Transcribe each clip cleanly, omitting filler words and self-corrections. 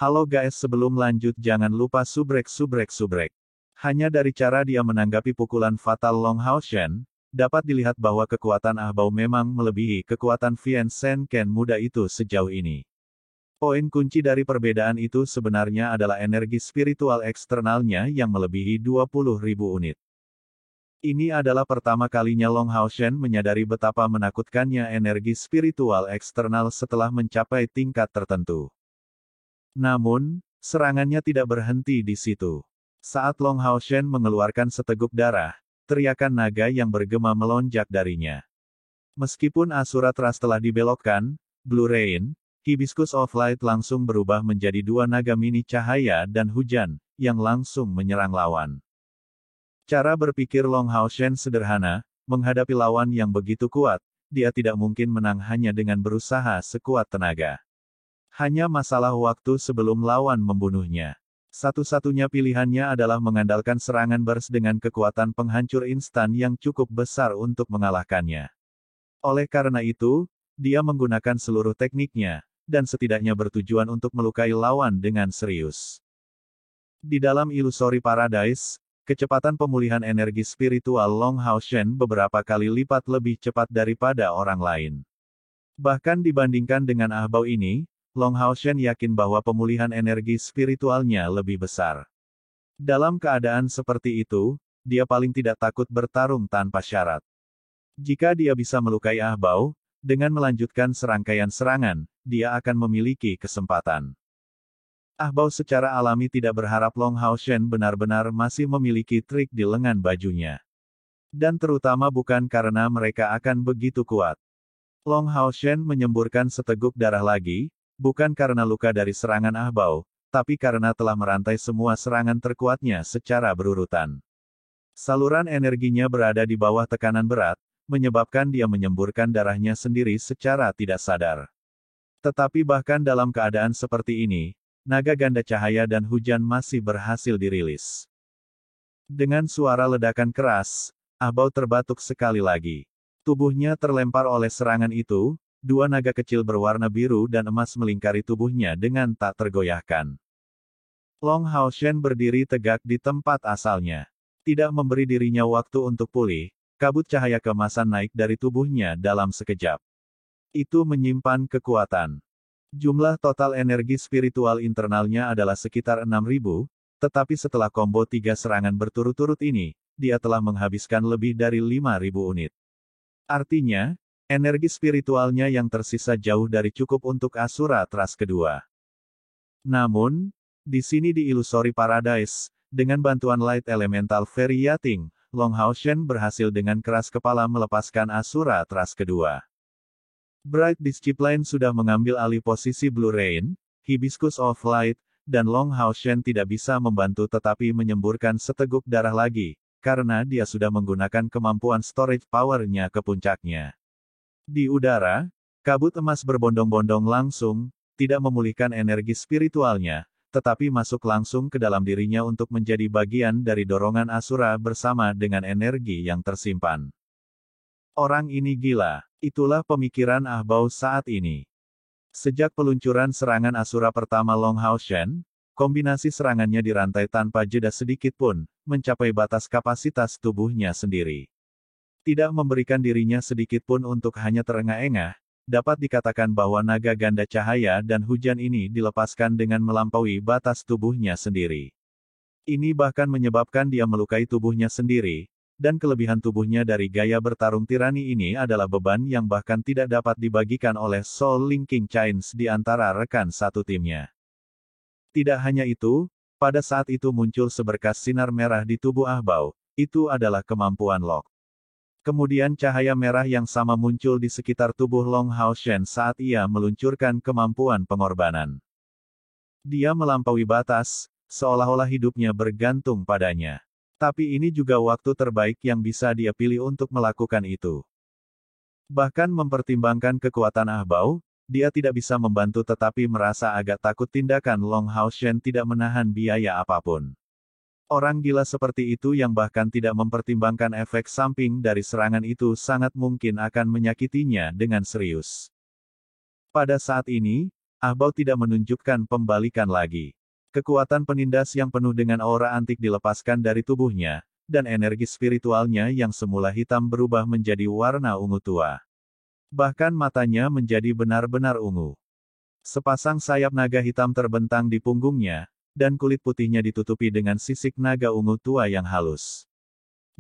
Halo guys, sebelum lanjut jangan lupa subrek. Hanya dari cara dia menanggapi pukulan fatal Long Hao Shen, dapat dilihat bahwa kekuatan Ahbao memang melebihi kekuatan Vincent Ken muda itu sejauh ini. Poin kunci dari perbedaan itu sebenarnya adalah energi spiritual eksternalnya yang melebihi 20.000 unit. Ini adalah pertama kalinya Long Hao Shen menyadari betapa menakutkannya energi spiritual eksternal setelah mencapai tingkat tertentu. Namun, serangannya tidak berhenti di situ. Saat Long Hao Shen mengeluarkan seteguk darah, teriakan naga yang bergema melonjak darinya. Meskipun Asura Trust telah dibelokkan, Blue Rain, Hibiscus of Light langsung berubah menjadi dua naga mini cahaya dan hujan, yang langsung menyerang lawan. Cara berpikir Long Hao Shen sederhana, menghadapi lawan yang begitu kuat, dia tidak mungkin menang hanya dengan berusaha sekuat tenaga. Hanya masalah waktu sebelum lawan membunuhnya. Satu-satunya pilihannya adalah mengandalkan serangan burst dengan kekuatan penghancur instan yang cukup besar untuk mengalahkannya. Oleh karena itu, dia menggunakan seluruh tekniknya, dan setidaknya bertujuan untuk melukai lawan dengan serius. Di dalam Illusory Paradise, kecepatan pemulihan energi spiritual Long Hao Shen beberapa kali lipat lebih cepat daripada orang lain. Bahkan dibandingkan dengan Ahbao ini, Long Hao Shen yakin bahwa pemulihan energi spiritualnya lebih besar. Dalam keadaan seperti itu, dia paling tidak takut bertarung tanpa syarat. Jika dia bisa melukai Ahbao, dengan melanjutkan serangkaian serangan, dia akan memiliki kesempatan. Ahbao secara alami tidak berharap Long Hao Shen benar-benar masih memiliki trik di lengan bajunya. Dan terutama bukan karena mereka akan begitu kuat. Long Hao Shen menyemburkan seteguk darah lagi, bukan karena luka dari serangan Ahbao, tapi karena telah merantai semua serangan terkuatnya secara berurutan. Saluran energinya berada di bawah tekanan berat, menyebabkan dia menyemburkan darahnya sendiri secara tidak sadar. Tetapi bahkan dalam keadaan seperti ini, naga ganda cahaya dan hujan masih berhasil dirilis. Dengan suara ledakan keras, Ahbao terbatuk sekali lagi. Tubuhnya terlempar oleh serangan itu. Dua naga kecil berwarna biru dan emas melingkari tubuhnya dengan tak tergoyahkan. Long Hao Shen berdiri tegak di tempat asalnya. Tidak memberi dirinya waktu untuk pulih, kabut cahaya keemasan naik dari tubuhnya dalam sekejap. Itu menyimpan kekuatan. Jumlah total energi spiritual internalnya adalah sekitar 6.000, tetapi setelah combo 3 serangan berturut-turut ini, dia telah menghabiskan lebih dari 5.000 unit. Artinya, energi spiritualnya yang tersisa jauh dari cukup untuk Asura Trust kedua. Namun, di sini di Illusory Paradise, dengan bantuan Light Elemental Fairy Yating, Long Hao Shen berhasil dengan keras kepala melepaskan Asura Trust kedua. Bright Discipline sudah mengambil alih posisi Blue Rain, Hibiscus of Light, dan Long Hao Shen tidak bisa membantu tetapi menyemburkan seteguk darah lagi, karena dia sudah menggunakan kemampuan storage power-nya ke puncaknya. Di udara, kabut emas berbondong-bondong langsung, tidak memulihkan energi spiritualnya, tetapi masuk langsung ke dalam dirinya untuk menjadi bagian dari dorongan Asura bersama dengan energi yang tersimpan. Orang ini gila, itulah pemikiran Ahbao saat ini. Sejak peluncuran serangan Asura pertama Long Hao Shen, kombinasi serangannya dirantai tanpa jeda sedikit pun, mencapai batas kapasitas tubuhnya sendiri. Tidak memberikan dirinya sedikit pun untuk hanya terengah-engah, dapat dikatakan bahwa naga ganda cahaya dan hujan ini dilepaskan dengan melampaui batas tubuhnya sendiri. Ini bahkan menyebabkan dia melukai tubuhnya sendiri, dan kelebihan tubuhnya dari gaya bertarung tirani ini adalah beban yang bahkan tidak dapat dibagikan oleh Soul Linking Chains di antara rekan satu timnya. Tidak hanya itu, pada saat itu muncul seberkas sinar merah di tubuh Ahbao, itu adalah kemampuan Lock. Kemudian cahaya merah yang sama muncul di sekitar tubuh Long Hao Shen saat ia meluncurkan kemampuan pengorbanan. Dia melampaui batas, seolah-olah hidupnya bergantung padanya. Tapi ini juga waktu terbaik yang bisa dia pilih untuk melakukan itu. Bahkan mempertimbangkan kekuatan Ahbao, dia tidak bisa membantu tetapi merasa agak takut tindakan Long Hao Shen tidak menahan biaya apapun. Orang gila seperti itu yang bahkan tidak mempertimbangkan efek samping dari serangan itu sangat mungkin akan menyakitinya dengan serius. Pada saat ini, Ah Bao tidak menunjukkan pembalikan lagi. Kekuatan penindas yang penuh dengan aura antik dilepaskan dari tubuhnya, dan energi spiritualnya yang semula hitam berubah menjadi warna ungu tua. Bahkan matanya menjadi benar-benar ungu. Sepasang sayap naga hitam terbentang di punggungnya, dan kulit putihnya ditutupi dengan sisik naga ungu tua yang halus.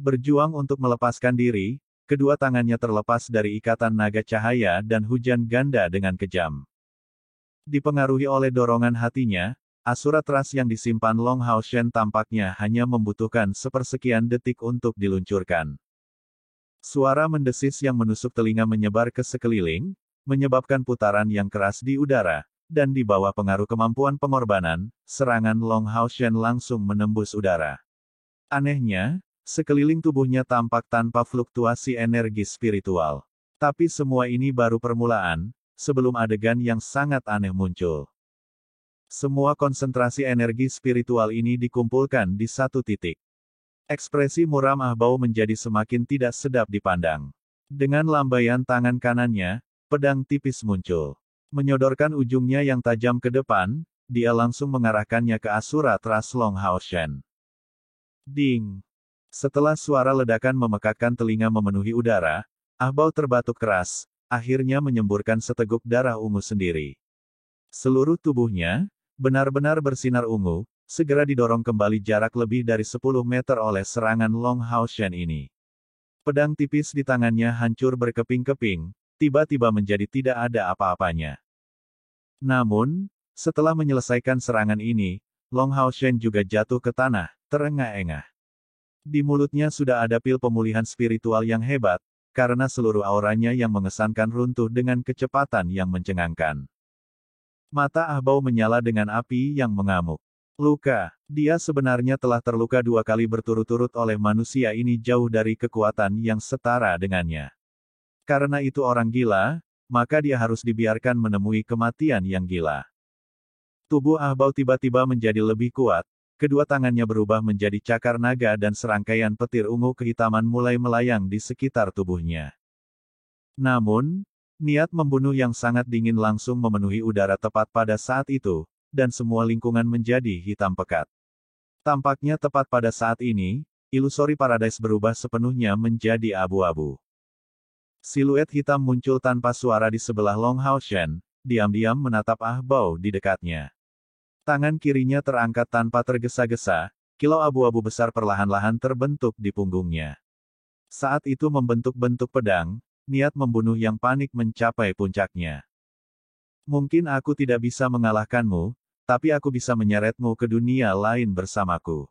Berjuang untuk melepaskan diri, kedua tangannya terlepas dari ikatan naga cahaya dan hujan ganda dengan kejam. Dipengaruhi oleh dorongan hatinya, Asura Trust yang disimpan Long Hao Shen tampaknya hanya membutuhkan sepersekian detik untuk diluncurkan. Suara mendesis yang menusuk telinga menyebar ke sekeliling, menyebabkan putaran yang keras di udara, dan di bawah pengaruh kemampuan pengorbanan, serangan Long Hao Shen langsung menembus udara. Anehnya, sekeliling tubuhnya tampak tanpa fluktuasi energi spiritual. Tapi semua ini baru permulaan, sebelum adegan yang sangat aneh muncul. Semua konsentrasi energi spiritual ini dikumpulkan di satu titik. Ekspresi muram Ah Bao menjadi semakin tidak sedap dipandang. Dengan lambaian tangan kanannya, pedang tipis muncul. Menyodorkan ujungnya yang tajam ke depan, dia langsung mengarahkannya ke Asura Trust Long Hao Shen. Ding! Setelah suara ledakan memekakkan telinga memenuhi udara, Ah Bao terbatuk keras, akhirnya menyemburkan seteguk darah ungu sendiri. Seluruh tubuhnya, benar-benar bersinar ungu, segera didorong kembali jarak lebih dari 10 meter oleh serangan Long Hao Shen ini. Pedang tipis di tangannya hancur berkeping-keping, tiba-tiba menjadi tidak ada apa-apanya. Namun, setelah menyelesaikan serangan ini, Long Hao Shen juga jatuh ke tanah, terengah-engah. Di mulutnya sudah ada pil pemulihan spiritual yang hebat, karena seluruh auranya yang mengesankan runtuh dengan kecepatan yang mencengangkan. Mata Ah Bao menyala dengan api yang mengamuk. Luka. Dia sebenarnya telah terluka 2 kali berturut-turut oleh manusia ini jauh dari kekuatan yang setara dengannya. Karena itu orang gila, maka dia harus dibiarkan menemui kematian yang gila. Tubuh Ah Bao tiba-tiba menjadi lebih kuat, kedua tangannya berubah menjadi cakar naga dan serangkaian petir ungu kehitaman mulai melayang di sekitar tubuhnya. Namun, niat membunuh yang sangat dingin langsung memenuhi udara tepat pada saat itu, dan semua lingkungan menjadi hitam pekat. Tampaknya tepat pada saat ini, Illusory Paradise berubah sepenuhnya menjadi abu-abu. Siluet hitam muncul tanpa suara di sebelah Long Hao Shen, diam-diam menatap Ah Bao di dekatnya. Tangan kirinya terangkat tanpa tergesa-gesa, kilau abu-abu besar perlahan-lahan terbentuk di punggungnya. Saat itu membentuk-bentuk pedang, niat membunuh yang panik mencapai puncaknya. Mungkin aku tidak bisa mengalahkanmu, tapi aku bisa menyeretmu ke dunia lain bersamaku.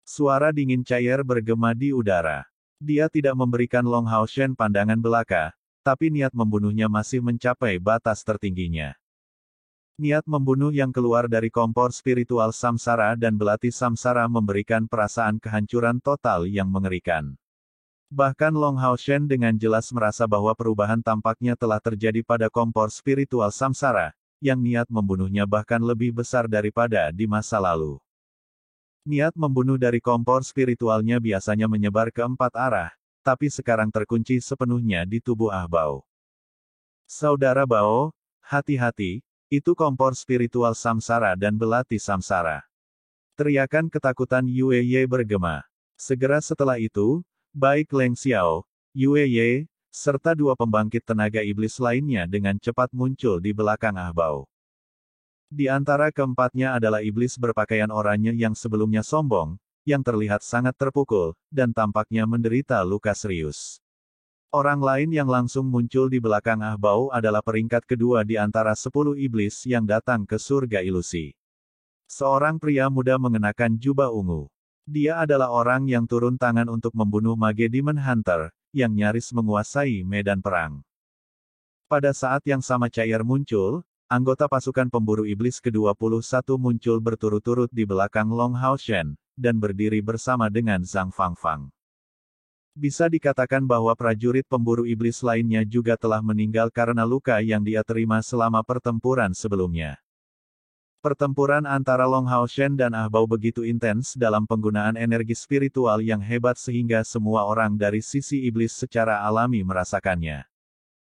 Suara dingin cair bergema di udara. Dia tidak memberikan Long Hao Shen pandangan belaka, tapi niat membunuhnya masih mencapai batas tertingginya. Niat membunuh yang keluar dari kompor spiritual samsara dan belati samsara memberikan perasaan kehancuran total yang mengerikan. Bahkan Long Hao Shen dengan jelas merasa bahwa perubahan tampaknya telah terjadi pada kompor spiritual samsara, yang niat membunuhnya bahkan lebih besar daripada di masa lalu. Niat membunuh dari kompor spiritualnya biasanya menyebar ke 4 arah, tapi sekarang terkunci sepenuhnya di tubuh Ah Bao. Saudara Bao, hati-hati, itu kompor spiritual samsara dan belati samsara. Teriakan ketakutan Yue Ye bergema. Segera setelah itu, baik Leng Xiao, Yue Ye, serta 2 pembangkit tenaga iblis lainnya dengan cepat muncul di belakang Ah Bao. Di antara keempatnya adalah iblis berpakaian oranye yang sebelumnya sombong, yang terlihat sangat terpukul, dan tampaknya menderita luka serius. Orang lain yang langsung muncul di belakang Ah Bao adalah peringkat kedua di antara 10 iblis yang datang ke surga ilusi. Seorang pria muda mengenakan jubah ungu. Dia adalah orang yang turun tangan untuk membunuh Mage Demon Hunter, yang nyaris menguasai medan perang. Pada saat yang sama Cair muncul, anggota pasukan pemburu iblis ke-21 muncul berturut-turut di belakang Long Hao Shen, dan berdiri bersama dengan Zhang Fangfang. Bisa dikatakan bahwa prajurit pemburu iblis lainnya juga telah meninggal karena luka yang dia terima selama pertempuran sebelumnya. Pertempuran antara Long Hao Shen dan Ah Bao begitu intens dalam penggunaan energi spiritual yang hebat sehingga semua orang dari sisi iblis secara alami merasakannya.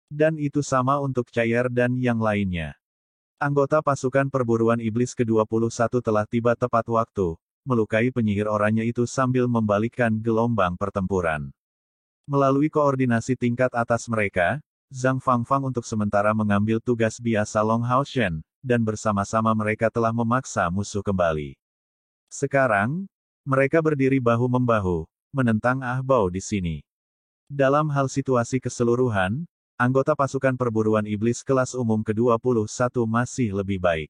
Dan itu sama untuk Cair dan yang lainnya. Anggota pasukan perburuan iblis ke-21 telah tiba tepat waktu, melukai penyihir oranye itu sambil membalikkan gelombang pertempuran. Melalui koordinasi tingkat atas mereka, Zhang Fangfang untuk sementara mengambil tugas biasa Long Hao Shen, dan bersama-sama mereka telah memaksa musuh kembali. Sekarang, mereka berdiri bahu-membahu, menentang Ah Bao di sini. Dalam hal situasi keseluruhan, anggota pasukan perburuan iblis kelas umum ke-21 masih lebih baik.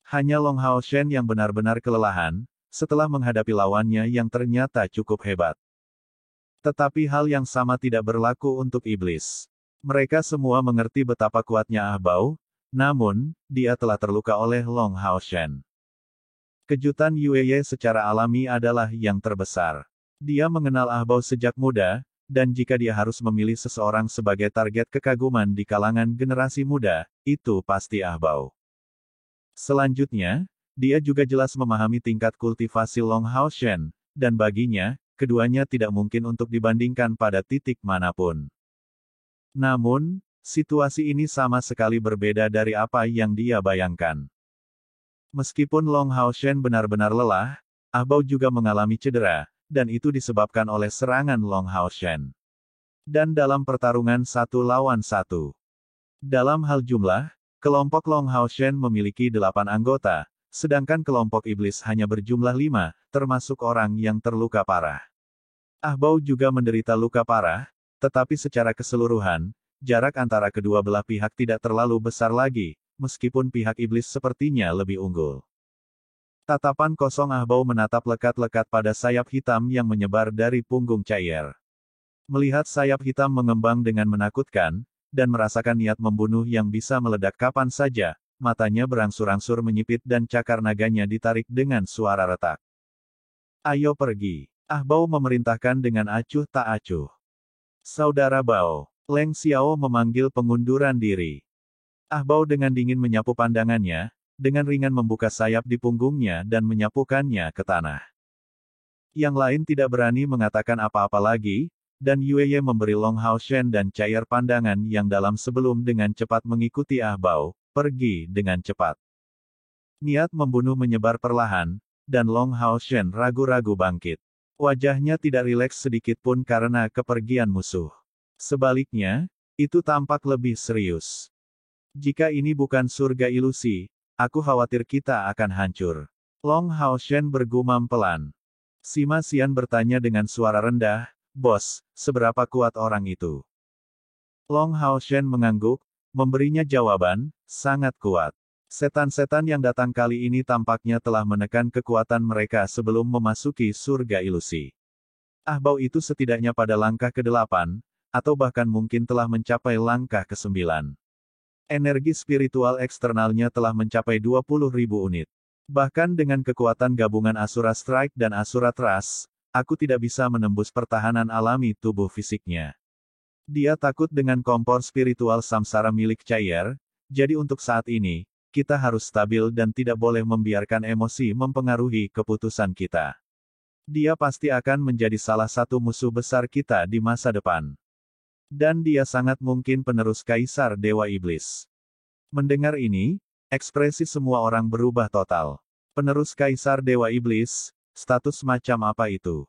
Hanya Long Hao Shen yang benar-benar kelelahan, setelah menghadapi lawannya yang ternyata cukup hebat. Tetapi hal yang sama tidak berlaku untuk iblis. Mereka semua mengerti betapa kuatnya Ah Bao, namun, dia telah terluka oleh Long Hao Shen. Kejutan Yueye secara alami adalah yang terbesar. Dia mengenal Ah Bao sejak muda, dan jika dia harus memilih seseorang sebagai target kekaguman di kalangan generasi muda, itu pasti Ah Bao. Selanjutnya, dia juga jelas memahami tingkat kultivasi Long Hao Shen, dan baginya, keduanya tidak mungkin untuk dibandingkan pada titik manapun. Namun, situasi ini sama sekali berbeda dari apa yang dia bayangkan. Meskipun Long Hao Shen benar-benar lelah, Ah Bao juga mengalami cedera, dan itu disebabkan oleh serangan Long Hao Shen. Dan dalam pertarungan 1 lawan 1. Dalam hal jumlah, kelompok Long Hao Shen memiliki 8 anggota, sedangkan kelompok iblis hanya berjumlah 5, termasuk orang yang terluka parah. Ah Bao juga menderita luka parah, tetapi secara keseluruhan, jarak antara kedua belah pihak tidak terlalu besar lagi, meskipun pihak iblis sepertinya lebih unggul. Tatapan kosong Ah Bao menatap lekat-lekat pada sayap hitam yang menyebar dari punggung Chaier. Melihat sayap hitam mengembang dengan menakutkan, dan merasakan niat membunuh yang bisa meledak kapan saja, matanya berangsur-angsur menyipit dan cakar naganya ditarik dengan suara retak. Ayo pergi. Ah Bao memerintahkan dengan acuh tak acuh. Saudara Bao. Leng Xiao memanggil pengunduran diri. Ah Bao dengan dingin menyapu pandangannya, dengan ringan membuka sayap di punggungnya dan menyapukannya ke tanah. Yang lain tidak berani mengatakan apa-apa lagi, dan Yueye memberi Long Hao Shen dan Chaier pandangan yang dalam sebelum dengan cepat mengikuti Ah Bao, pergi dengan cepat. Niat membunuh menyebar perlahan, dan Long Hao Shen ragu-ragu bangkit. Wajahnya tidak rileks sedikit pun karena kepergian musuh. Sebaliknya, itu tampak lebih serius. Jika ini bukan surga ilusi, aku khawatir kita akan hancur. Long Hao Shen bergumam pelan. Sima Xian bertanya dengan suara rendah, Bos, seberapa kuat orang itu? Long Hao Shen mengangguk, memberinya jawaban, sangat kuat. Setan-setan yang datang kali ini tampaknya telah menekan kekuatan mereka sebelum memasuki surga ilusi. Ah Bao itu setidaknya pada langkah ke-8, atau bahkan mungkin telah mencapai langkah ke-9. Energi spiritual eksternalnya telah mencapai 20.000 unit. Bahkan dengan kekuatan gabungan Asura Strike dan Asura Trust, aku tidak bisa menembus pertahanan alami tubuh fisiknya. Dia takut dengan kompor spiritual samsara milik Chaier, jadi untuk saat ini, kita harus stabil dan tidak boleh membiarkan emosi mempengaruhi keputusan kita. Dia pasti akan menjadi salah satu musuh besar kita di masa depan. Dan dia sangat mungkin penerus Kaisar Dewa Iblis. Mendengar ini, ekspresi semua orang berubah total. Penerus Kaisar Dewa Iblis, status macam apa itu?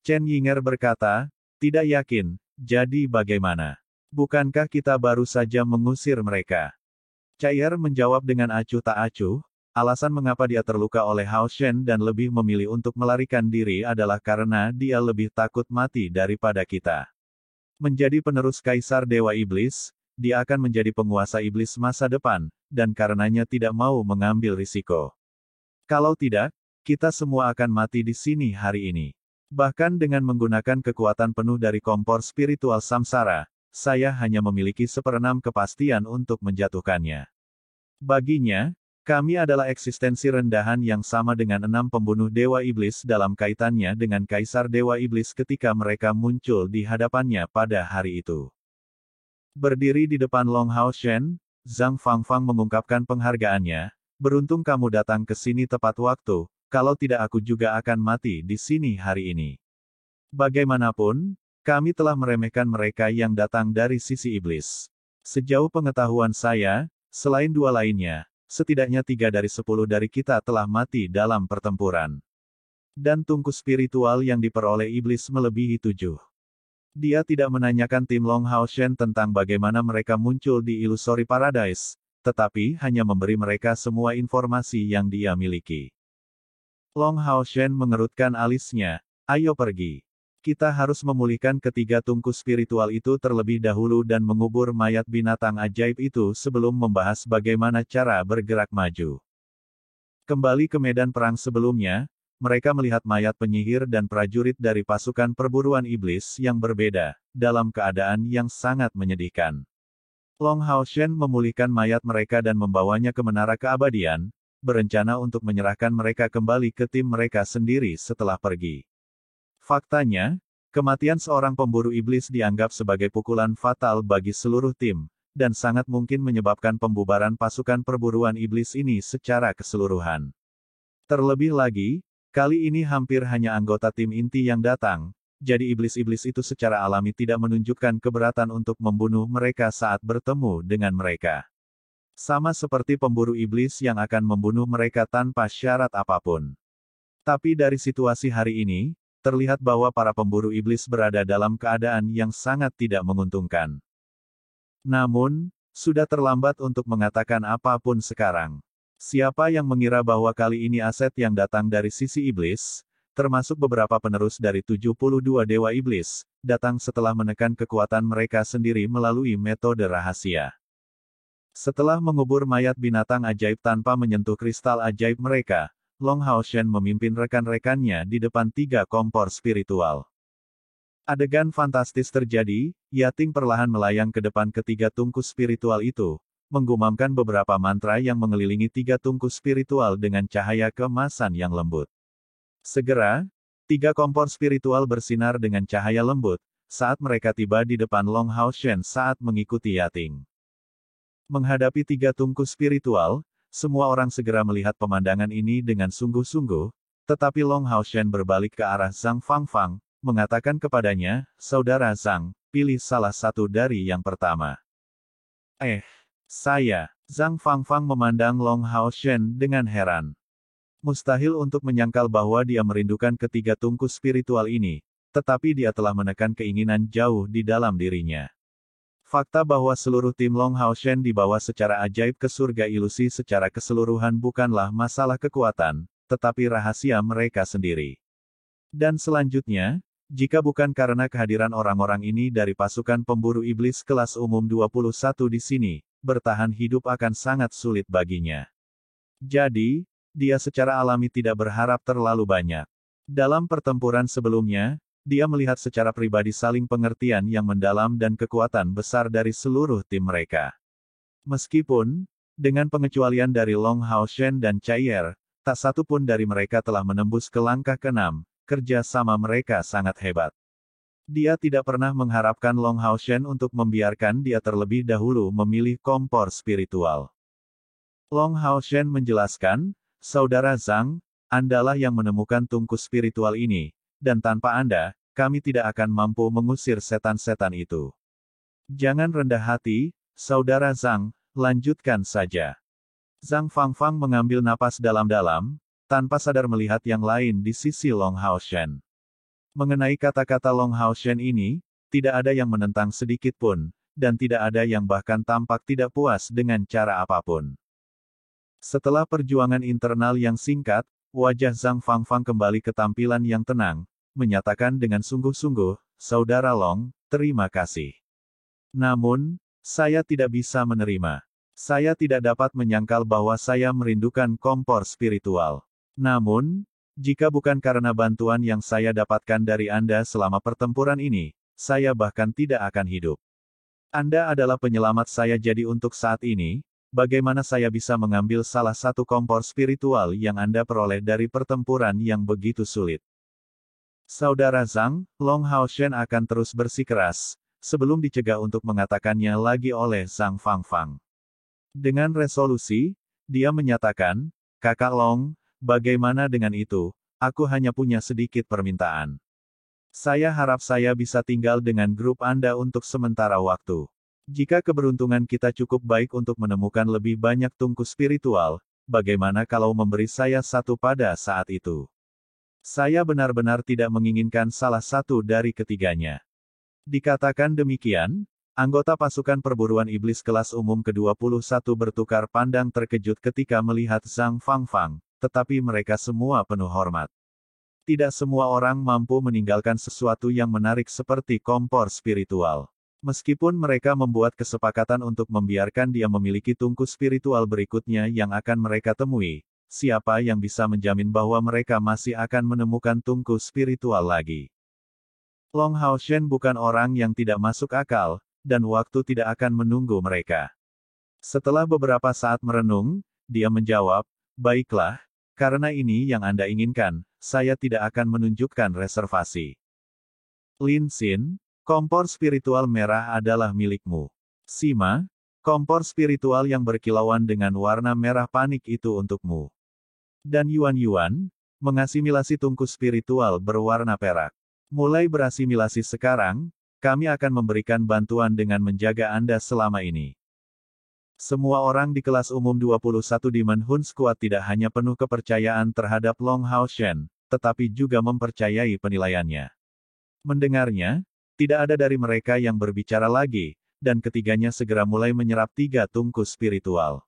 Chen Yinger berkata, tidak yakin, jadi bagaimana? Bukankah kita baru saja mengusir mereka? Chaier menjawab dengan acuh tak acuh, alasan mengapa dia terluka oleh Hao Shen dan lebih memilih untuk melarikan diri adalah karena dia lebih takut mati daripada kita. Menjadi penerus Kaisar Dewa Iblis, dia akan menjadi penguasa iblis masa depan, dan karenanya tidak mau mengambil risiko. Kalau tidak, kita semua akan mati di sini hari ini. Bahkan dengan menggunakan kekuatan penuh dari kompor spiritual samsara, saya hanya memiliki 1/6 kepastian untuk menjatuhkannya. Baginya, kami adalah eksistensi rendahan yang sama dengan 6 pembunuh Dewa Iblis dalam kaitannya dengan Kaisar Dewa Iblis ketika mereka muncul di hadapannya pada hari itu. Berdiri di depan Long Hao Shen, Zhang Fangfang mengungkapkan penghargaannya, beruntung kamu datang ke sini tepat waktu, kalau tidak aku juga akan mati di sini hari ini. Bagaimanapun, kami telah meremehkan mereka yang datang dari sisi iblis. Sejauh pengetahuan saya, selain 2 lainnya, setidaknya 3 dari 10 dari kita telah mati dalam pertempuran. Dan tungku spiritual yang diperoleh iblis melebihi 7. Dia tidak menanyakan tim Long Hao Shen tentang bagaimana mereka muncul di Illusory Paradise, tetapi hanya memberi mereka semua informasi yang dia miliki. Long Hao Shen mengerutkan alisnya, ayo pergi. Kita harus memulihkan ketiga tungku spiritual itu terlebih dahulu dan mengubur mayat binatang ajaib itu sebelum membahas bagaimana cara bergerak maju. Kembali ke medan perang sebelumnya, mereka melihat mayat penyihir dan prajurit dari pasukan perburuan iblis yang berbeda, dalam keadaan yang sangat menyedihkan. Long Hao Shen memulihkan mayat mereka dan membawanya ke menara keabadian, berencana untuk menyerahkan mereka kembali ke tim mereka sendiri setelah pergi. Faktanya, kematian seorang pemburu iblis dianggap sebagai pukulan fatal bagi seluruh tim, dan sangat mungkin menyebabkan pembubaran pasukan perburuan iblis ini secara keseluruhan. Terlebih lagi, kali ini hampir hanya anggota tim inti yang datang, jadi iblis-iblis itu secara alami tidak menunjukkan keberatan untuk membunuh mereka saat bertemu dengan mereka. Sama seperti pemburu iblis yang akan membunuh mereka tanpa syarat apapun. Tapi dari situasi hari ini, terlihat bahwa para pemburu iblis berada dalam keadaan yang sangat tidak menguntungkan. Namun, sudah terlambat untuk mengatakan apapun sekarang. Siapa yang mengira bahwa kali ini aset yang datang dari sisi iblis, termasuk beberapa penerus dari 72 dewa iblis, datang setelah menekan kekuatan mereka sendiri melalui metode rahasia. Setelah mengubur mayat binatang ajaib tanpa menyentuh kristal ajaib mereka, Long Hao Shen memimpin rekan-rekannya di depan 3 kompor spiritual. Adegan fantastis terjadi, Yating perlahan melayang ke depan ketiga tungku spiritual itu, menggumamkan beberapa mantra yang mengelilingi 3 tungku spiritual dengan cahaya keemasan yang lembut. Segera, 3 kompor spiritual bersinar dengan cahaya lembut, saat mereka tiba di depan Long Hao Shen saat mengikuti Yating. Menghadapi 3 tungku spiritual, semua orang segera melihat pemandangan ini dengan sungguh-sungguh, tetapi Long Hao Shen berbalik ke arah Zhang Fangfang, mengatakan kepadanya, "Saudara Zhang, pilih salah satu dari yang pertama." Saya, Zhang Fangfang memandang Long Hao Shen dengan heran. Mustahil untuk menyangkal bahwa dia merindukan ketiga tungku spiritual ini, tetapi dia telah menekan keinginan jauh di dalam dirinya. Fakta bahwa seluruh tim Long Hao Shen dibawa secara ajaib ke surga ilusi secara keseluruhan bukanlah masalah kekuatan, tetapi rahasia mereka sendiri. Dan selanjutnya, jika bukan karena kehadiran orang-orang ini dari pasukan pemburu iblis kelas umum 21 di sini, bertahan hidup akan sangat sulit baginya. Jadi, dia secara alami tidak berharap terlalu banyak. Dalam pertempuran sebelumnya, dia melihat secara pribadi saling pengertian yang mendalam dan kekuatan besar dari seluruh tim mereka. Meskipun, dengan pengecualian dari Long Hao Shen dan Chaier, tak satu pun dari mereka telah menembus ke langkah ke-6, kerja sama mereka sangat hebat. Dia tidak pernah mengharapkan Long Hao Shen untuk membiarkan dia terlebih dahulu memilih kompor spiritual. Long Hao Shen menjelaskan, "Saudara Zhang, Andalah yang menemukan tungku spiritual ini, dan tanpa Anda, kami tidak akan mampu mengusir setan-setan itu. Jangan rendah hati, Saudara Zhang, lanjutkan saja." Zhang Fangfang mengambil napas dalam-dalam, tanpa sadar melihat yang lain di sisi Long Hao Shen. Mengenai kata-kata Long Hao Shen ini, tidak ada yang menentang sedikit pun, dan tidak ada yang bahkan tampak tidak puas dengan cara apapun. Setelah perjuangan internal yang singkat, wajah Zhang Fangfang kembali ke tampilan yang tenang, menyatakan dengan sungguh-sungguh, "Saudara Long, terima kasih. Namun, saya tidak bisa menerima. Saya tidak dapat menyangkal bahwa saya merindukan kompor spiritual. Namun, jika bukan karena bantuan yang saya dapatkan dari Anda selama pertempuran ini, saya bahkan tidak akan hidup. Anda adalah penyelamat saya, jadi untuk saat ini, bagaimana saya bisa mengambil salah satu kompor spiritual yang Anda peroleh dari pertempuran yang begitu sulit?" Saudara Zhang, Long Hao Shen akan terus bersikeras, sebelum dicegah untuk mengatakannya lagi oleh Zhang Fangfang. Dengan resolusi, dia menyatakan, "Kakak Long, bagaimana dengan itu? Aku hanya punya sedikit permintaan. Saya harap saya bisa tinggal dengan grup Anda untuk sementara waktu. Jika keberuntungan kita cukup baik untuk menemukan lebih banyak tungku spiritual, bagaimana kalau memberi saya satu pada saat itu? Saya benar-benar tidak menginginkan salah satu dari ketiganya. Dikatakan demikian, anggota pasukan perburuan iblis kelas umum ke-21 bertukar pandang terkejut ketika melihat Zhang Fangfang, tetapi mereka semua penuh hormat. Tidak semua orang mampu meninggalkan sesuatu yang menarik seperti kompor spiritual. Meskipun mereka membuat kesepakatan untuk membiarkan dia memiliki tungku spiritual berikutnya yang akan mereka temui, siapa yang bisa menjamin bahwa mereka masih akan menemukan tungku spiritual lagi? Long Haoshen bukan orang yang tidak masuk akal, dan waktu tidak akan menunggu mereka. Setelah beberapa saat merenung, dia menjawab, "Baiklah, karena ini yang Anda inginkan, saya tidak akan menunjukkan reservasi." Lin Xin, kompor spiritual merah adalah milikmu. Sima, kompor spiritual yang berkilauan dengan warna merah panik itu untukmu. Dan Yuan Yuan, mengasimilasi tungku spiritual berwarna perak. Mulai berasimilasi sekarang, kami akan memberikan bantuan dengan menjaga Anda selama ini. Semua orang di kelas umum 21 Demon Hun Squad tidak hanya penuh kepercayaan terhadap Long Haoshen, tetapi juga mempercayai penilaiannya. Mendengarnya, tidak ada dari mereka yang berbicara lagi, dan ketiganya segera mulai menyerap 3 tungku spiritual.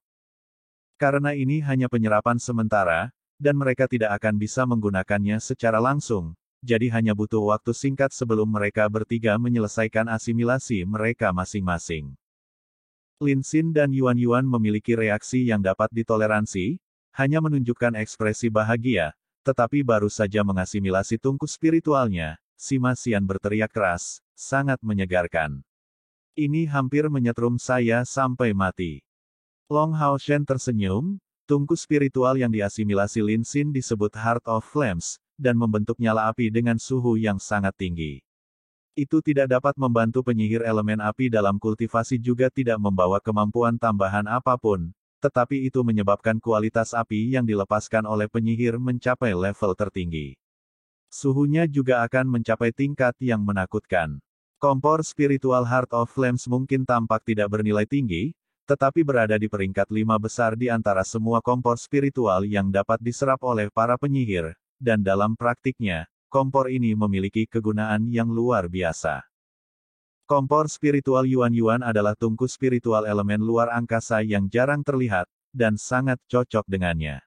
Karena ini hanya penyerapan sementara, dan mereka tidak akan bisa menggunakannya secara langsung, jadi hanya butuh waktu singkat sebelum mereka bertiga menyelesaikan asimilasi mereka masing-masing. Lin Xin dan Yuan Yuan memiliki reaksi yang dapat ditoleransi, hanya menunjukkan ekspresi bahagia, tetapi baru saja mengasimilasi tungku spiritualnya, Sima Xian berteriak keras, sangat menyegarkan. Ini hampir menyetrum saya sampai mati. Long Haoshen tersenyum, tungku spiritual yang diasimilasi Lin Xin disebut Heart of Flames, dan membentuk nyala api dengan suhu yang sangat tinggi. Itu tidak dapat membantu penyihir elemen api dalam kultivasi juga tidak membawa kemampuan tambahan apapun, tetapi itu menyebabkan kualitas api yang dilepaskan oleh penyihir mencapai level tertinggi. Suhunya juga akan mencapai tingkat yang menakutkan. Kompor spiritual Heart of Flames mungkin tampak tidak bernilai tinggi, tetapi berada di peringkat 5 besar di antara semua kompor spiritual yang dapat diserap oleh para penyihir, dan dalam praktiknya, kompor ini memiliki kegunaan yang luar biasa. Kompor spiritual Yuan Yuan adalah tungku spiritual elemen luar angkasa yang jarang terlihat, dan sangat cocok dengannya.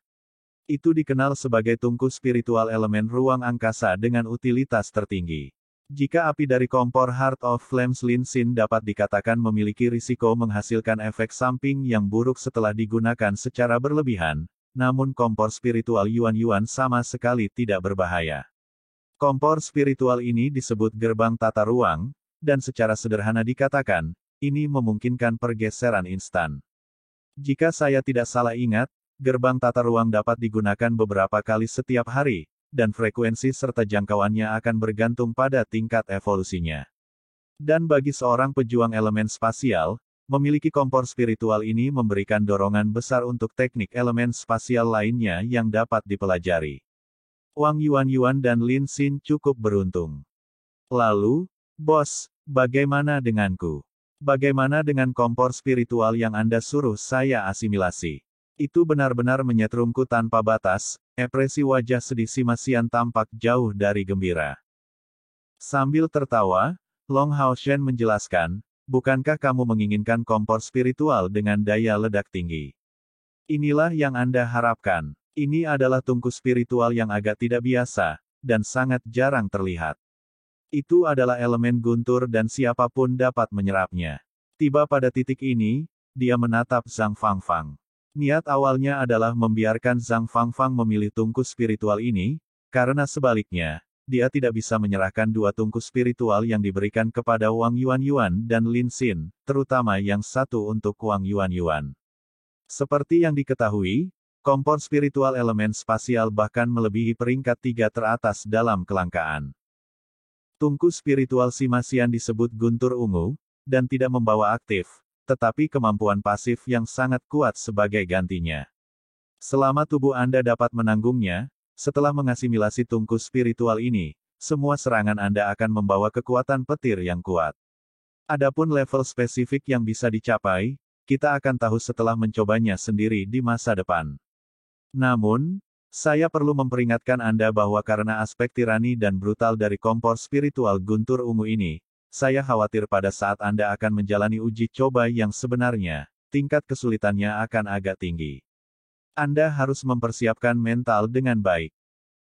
Itu dikenal sebagai tungku spiritual elemen ruang angkasa dengan utilitas tertinggi. Jika api dari kompor Heart of Flames Lin Xin dapat dikatakan memiliki risiko menghasilkan efek samping yang buruk setelah digunakan secara berlebihan, namun kompor spiritual Yuan Yuan sama sekali tidak berbahaya. Kompor spiritual ini disebut gerbang tata ruang, dan secara sederhana dikatakan, ini memungkinkan pergeseran instan. Jika saya tidak salah ingat, gerbang tata ruang dapat digunakan beberapa kali setiap hari, dan frekuensi serta jangkauannya akan bergantung pada tingkat evolusinya. Dan bagi seorang pejuang elemen spasial, memiliki kompor spiritual ini memberikan dorongan besar untuk teknik elemen spasial lainnya yang dapat dipelajari. Wang Yuan dan Lin Xin cukup beruntung. Lalu, bos, bagaimana denganku? Bagaimana dengan kompor spiritual yang Anda suruh saya asimilasi? Itu benar-benar menyetrumku tanpa batas, ekspresi wajah sedih Sima Xian tampak jauh dari gembira. Sambil tertawa, Long Haoshen menjelaskan, bukankah kamu menginginkan kompor spiritual dengan daya ledak tinggi? Inilah yang Anda harapkan. Ini adalah tungku spiritual yang agak tidak biasa, dan sangat jarang terlihat. Itu adalah elemen guntur dan siapapun dapat menyerapnya. Tiba pada titik ini, dia menatap Zhang Fangfang. Niat awalnya adalah membiarkan Zhang Fangfang memilih tungku spiritual ini, karena sebaliknya, dia tidak bisa menyerahkan 2 tungku spiritual yang diberikan kepada Wang Yuan dan Lin Xin, terutama yang satu untuk Wang Yuan. Seperti yang diketahui, kompor spiritual elemen spasial bahkan melebihi peringkat 3 teratas dalam kelangkaan. Tungku spiritual Sima Xian disebut guntur ungu, dan tidak membawa aktif, tetapi kemampuan pasif yang sangat kuat sebagai gantinya. Selama tubuh Anda dapat menanggungnya, setelah mengasimilasi tungku spiritual ini, semua serangan Anda akan membawa kekuatan petir yang kuat. Adapun level spesifik yang bisa dicapai, kita akan tahu setelah mencobanya sendiri di masa depan. Namun, saya perlu memperingatkan Anda bahwa karena aspek tirani dan brutal dari kompor spiritual guntur ungu ini, saya khawatir pada saat Anda akan menjalani uji coba yang sebenarnya, tingkat kesulitannya akan agak tinggi. Anda harus mempersiapkan mental dengan baik.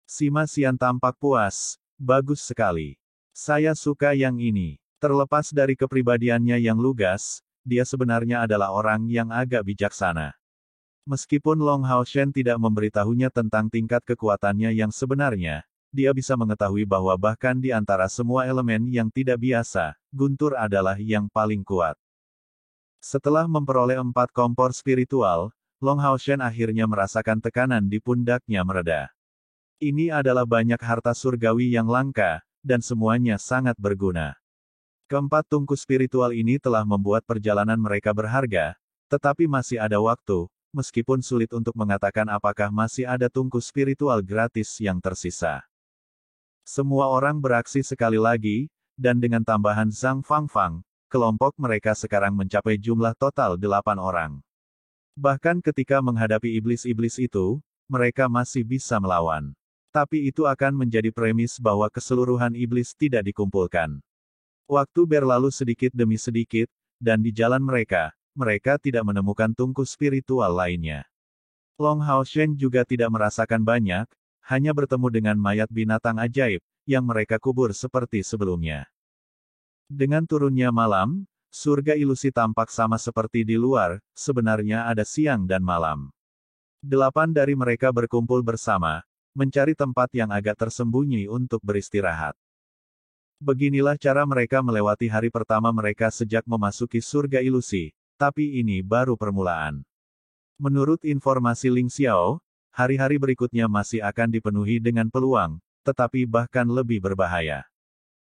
Sima Xian tampak puas. Bagus sekali. Saya suka yang ini. Terlepas dari kepribadiannya yang lugas, dia sebenarnya adalah orang yang agak bijaksana. Meskipun Long Haoshen tidak memberitahunya tentang tingkat kekuatannya yang sebenarnya, dia bisa mengetahui bahwa bahkan di antara semua elemen yang tidak biasa, guntur adalah yang paling kuat. Setelah memperoleh 4 kompor spiritual, Long Haoshen akhirnya merasakan tekanan di pundaknya mereda. Ini adalah banyak harta surgawi yang langka, dan semuanya sangat berguna. Keempat tungku spiritual ini telah membuat perjalanan mereka berharga, tetapi masih ada waktu, meskipun sulit untuk mengatakan apakah masih ada tungku spiritual gratis yang tersisa. Semua orang beraksi sekali lagi, dan dengan tambahan Zhang Fangfang, kelompok mereka sekarang mencapai jumlah total 8 orang. Bahkan ketika menghadapi iblis-iblis itu, mereka masih bisa melawan. Tapi itu akan menjadi premis bahwa keseluruhan iblis tidak dikumpulkan. Waktu berlalu sedikit demi sedikit, dan di jalan mereka tidak menemukan tungku spiritual lainnya. Long Haoshen juga tidak merasakan banyak, hanya bertemu dengan mayat binatang ajaib, yang mereka kubur seperti sebelumnya. Dengan turunnya malam, surga ilusi tampak sama seperti di luar, sebenarnya ada siang dan malam. 8 dari mereka berkumpul bersama, mencari tempat yang agak tersembunyi untuk beristirahat. Beginilah cara mereka melewati hari pertama mereka sejak memasuki surga ilusi, tapi ini baru permulaan. Menurut informasi Ling Xiao, hari-hari berikutnya masih akan dipenuhi dengan peluang, tetapi bahkan lebih berbahaya.